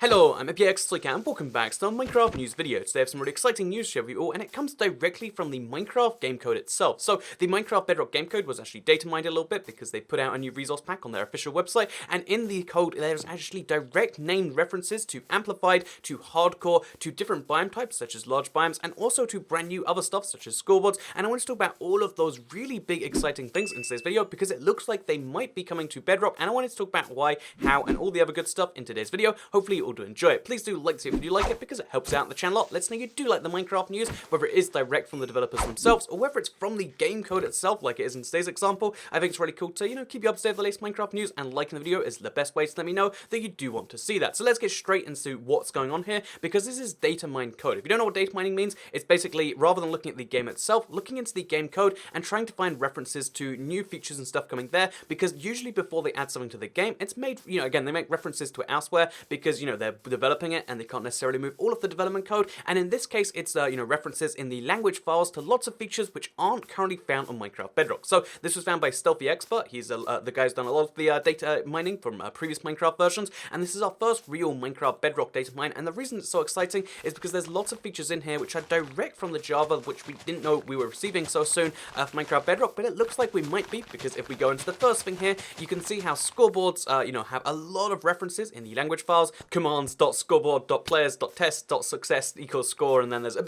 Hello, I'm Stealthy and welcome back to another Minecraft news video. Today I have some really exciting news to share with you all, and it comes directly from the Minecraft game code itself. So, the Minecraft Bedrock game code was actually data mined a little bit because they put out a new resource pack on their official website, and in the code there's actually direct named references to Amplified, to Hardcore, to different biome types such as large biomes, and also to brand new other stuff such as scoreboards, and I want to talk about all of those really big exciting things in today's video because it looks like they might be coming to Bedrock, and I wanted to talk about why, how, and all the other good stuff in today's video. Hopefully you all do enjoy it. Please do like this if you like it because it helps out the channel a lot. Let's know you do like the Minecraft news, whether it is direct from the developers themselves or whether it's from the game code itself like it is in today's example. I think it's really cool to, keep you up to date with the latest Minecraft news, and liking the video is the best way to let me know that you do want to see that. So let's get straight into what's going on here because this is data mine code. If you don't know what data mining means, it's basically, rather than looking at the game itself, looking into the game code and trying to find references to new features and stuff coming there, because usually before they add something to the game, it's made, again, they make references to it elsewhere because, they're developing it and they can't necessarily move all of the development code, and in this case it's references in the language files to lots of features which aren't currently found on Minecraft Bedrock. So this was found by Stealthy Expert. He's the guy's done a lot of the data mining from previous Minecraft versions, and this is our first real Minecraft Bedrock data mine, and the reason it's so exciting is because there's lots of features in here which are direct from the Java, which we didn't know we were receiving so soon for Minecraft Bedrock, but it looks like we might be, because if we go into the first thing here, you can see how scoreboards have a lot of references in the language files, commands.scoreboard.players.test.success equals score, and then there's a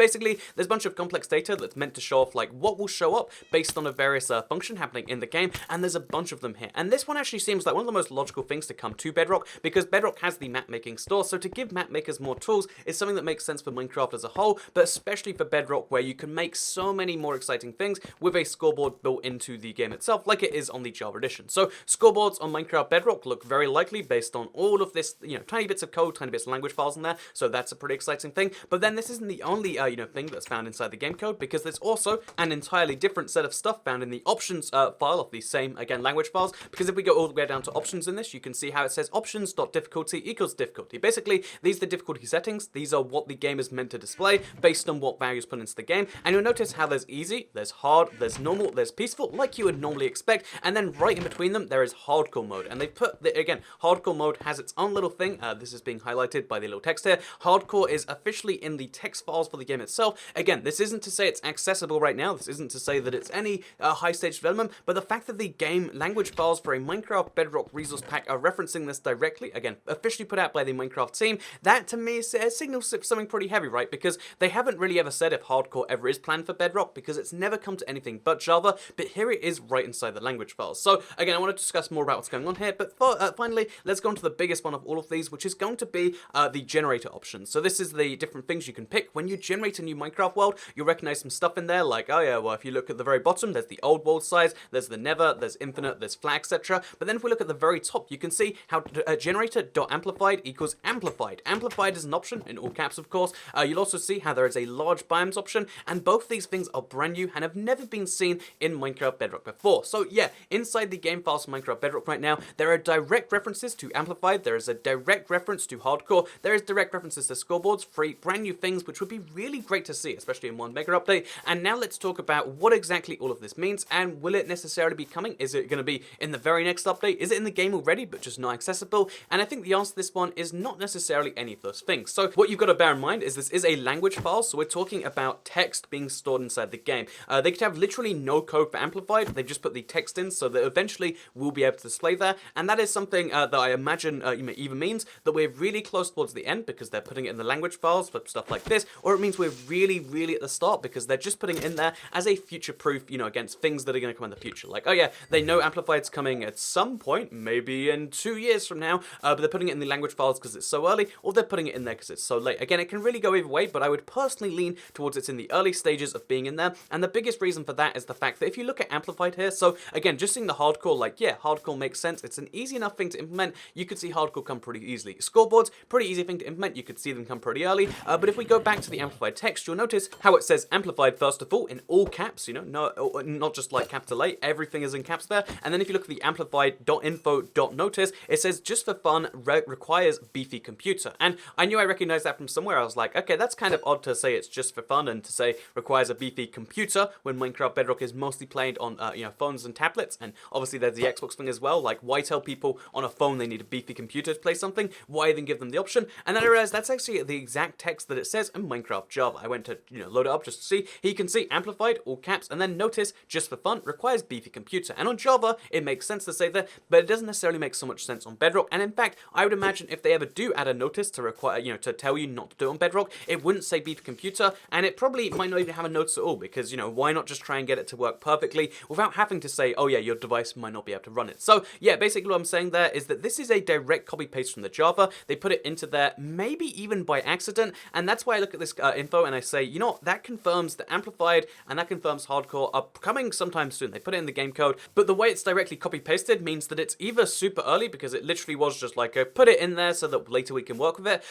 bunch of complex data that's meant to show off like what will show up based on a various function happening in the game, and there's a bunch of them here. And this one actually seems like one of the most logical things to come to Bedrock, because Bedrock has the map making store, so to give map makers more tools is something that makes sense for Minecraft as a whole, but especially for Bedrock, where you can make so many more exciting things with a scoreboard built into the game itself, like it is on the Java edition. So scoreboards on Minecraft Bedrock look very likely based on all of this, tiny bits of code, tiny bits of language files in there, so that's a pretty exciting thing. But then this isn't the only thing that's found inside the game code, because there's also an entirely different set of stuff found in the options file of the same, again, language files, because if we go all the way down to options in this, you can see how it says options.difficulty equals difficulty. Basically, these are the difficulty settings. These are what the game is meant to display based on what values put into the game, and you'll notice how there's easy, there's hard, there's normal, there's peaceful, like you would normally expect, and then right in between them there is hardcore mode, and they put, again, hardcore mode has its own little thing. This is being highlighted by the little text here. Hardcore is officially in the text files for the game itself. Again, this isn't to say it's accessible right now, this isn't to say that it's any high stage development, but the fact that the game language files for a Minecraft Bedrock resource pack are referencing this directly, again, officially put out by the Minecraft team, that to me signals something pretty heavy, right? Because they haven't really ever said if hardcore ever is planned for Bedrock, because it's never come to anything but Java, but here it is right inside the language files. So again, I want to discuss more about what's going on here, but finally, let's go on to the biggest one of all of these, which is going to be the generator options. So this is the different things you can pick. When you generate a new Minecraft world, you'll recognize some stuff in there, like, oh yeah, well, if you look at the very bottom, there's the old world size, there's the nether, there's infinite, there's flat, etc. But then if we look at the very top, you can see how generator.amplified equals amplified. Amplified is an option, in all caps, of course. You'll also see how there is a large biomes option, and both these things are brand new and have never been seen in Minecraft Bedrock before. So yeah, inside the game files for Minecraft Bedrock right now, there are direct references to amplified, there is a direct reference to hardcore, there is direct references to scoreboards, free brand new things which would be really great to see, especially in one mega update. And now let's talk about what exactly all of this means, and will it necessarily be coming? Is it going to be in the very next update? Is it in the game already but just not accessible? And I think the answer to this one is not necessarily any of those things. So what you've got to bear in mind is this is a language file, so we're talking about text being stored inside the game. They could have literally no code for amplified, they've just put the text in so that eventually we'll be able to display there, and that is something that I imagine either means that we're really close towards the end because they're putting it in the language files for stuff like this, or it means we're really at the start because they're just putting it in there as a future proof, against things that are going to come in the future. Like, oh yeah, they know amplified's coming at some point, maybe in 2 years from now, but they're putting it in the language files because it's so early, or they're putting it in there because it's so late. Again, it can really go either way, but I would personally lean towards it's in the early stages of being in there, and the biggest reason for that is the fact that if you look at amplified here, so again, just seeing the hardcore, like, yeah, hardcore makes sense, it's an easy enough thing to implement, you could see hardcore come pretty easily. Scoreboards, pretty easy thing to implement, you could see them come pretty early, but if we go back to the amplified text, you'll notice how it says amplified first of all in all caps, not just like capital A, everything is in caps there, and then if you look at the amplified.info.notice, it says just for fun requires beefy computer, and I knew I recognized that from somewhere. I was like, okay, that's kind of odd to say it's just for fun and to say requires a beefy computer when Minecraft Bedrock is mostly played on phones and tablets, and obviously there's the Xbox thing as well. Like, why tell people on a phone they need a beefy computer to play something? Why then give them the option, and then I realized that's actually the exact text that it says in Minecraft Java. I went to, load it up just to see. Here you can see amplified, all caps, and then notice, just for fun, requires beefy computer. And on Java, it makes sense to say that, but it doesn't necessarily make so much sense on Bedrock. And in fact, I would imagine if they ever do add a notice to require, to tell you not to do it on Bedrock, it wouldn't say beefy computer, and it probably might not even have a notice at all, because, why not just try and get it to work perfectly without having to say, oh yeah, your device might not be able to run it. So yeah, basically what I'm saying there is that this is a direct copy paste from the Java. They put it into there, maybe even by accident, and that's why I look at this info and I say, that confirms that amplified and that confirms hardcore are coming sometime soon. They put it in the game code, but the way it's directly copy pasted means that it's either super early because it literally was just like put it in there so that later we can work with it,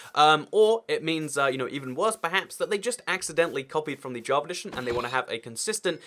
or it means even worse perhaps, that they just accidentally copied from the Java edition and they want to have a consistent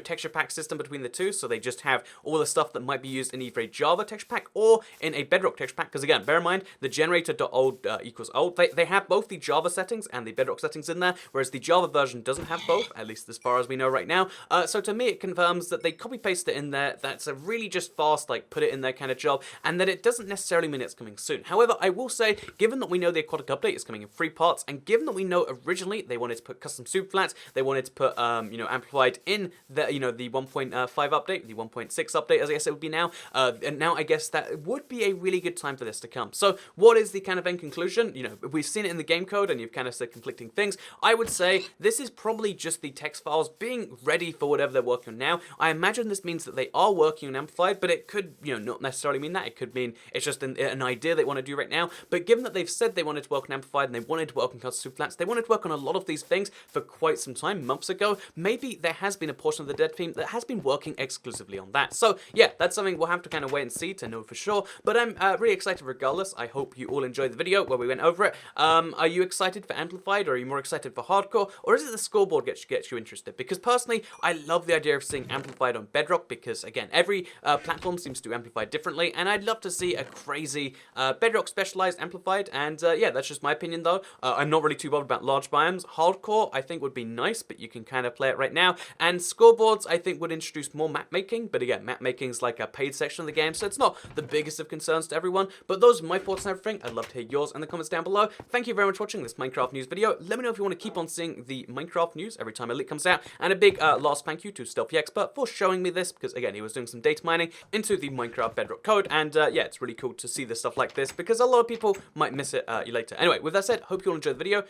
texture pack system between the two, so they just have all the stuff that might be used in either a Java texture pack or in a Bedrock texture pack, because again, bear in mind, the generator.old equals old. They have both the Java settings and the Bedrock settings in there, whereas the Java version doesn't have both, at least as far as we know right now. So to me, it confirms that they copy paste it in there. That's a really just fast, put it in there kind of job, and that it doesn't necessarily mean it's coming soon. However, I will say, given that we know the aquatic update is coming in 3 parts, and given that we know originally they wanted to put custom super flats, they wanted to put amplified in the the 1.5 update, the 1.6 update, as I guess it would be now, and now I guess that would be a really good time for this to come. So what is the kind of end conclusion? We've seen it in the game code and you've kind of said conflicting things. I would say this is probably just the text files being ready for whatever they're working on now. I imagine this means that they are working on amplified, but it could not necessarily mean that. It could mean it's just an idea they want to do right now. But given that they've said they wanted to work on amplified and they wanted to work on custom super flats, they wanted to work on a lot of these things for quite some time, months ago, maybe there has been a portion of the dev team that has been working exclusively on that. So yeah, that's something we'll have to kind of wait and see to know for sure, but I'm really excited regardless. I hope you all enjoyed the video where we went over it. Are you excited for amplified, or are you more excited for hardcore, or is it the scoreboard gets you interested? Because personally, I love the idea of seeing amplified on Bedrock, because again, every platform seems to amplify differently, and I'd love to see a crazy Bedrock specialized amplified, and yeah, that's just my opinion though. I'm not really too bothered about large biomes. Hardcore I think would be nice, but you can kind of play it right now, and scoreboards I think would introduce more map making, but again, map making is like a paid section of the game, so it's not the biggest of concerns to everyone. But those are my thoughts on everything. I'd love to hear yours in the comments down below. Thank you very much for watching this Minecraft news video. Let me know if you want to keep on seeing the Minecraft news every time a leak comes out, and a big last thank you to Stealthy Expert for showing me this, because again, he was doing some data mining into the Minecraft Bedrock code, and yeah, it's really cool to see this stuff like this, because a lot of people might miss it later. Anyway, with that said, hope you all enjoyed the video.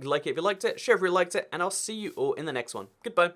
Like it if you liked it, share if you liked it, and I'll see you all in the next one. Goodbye.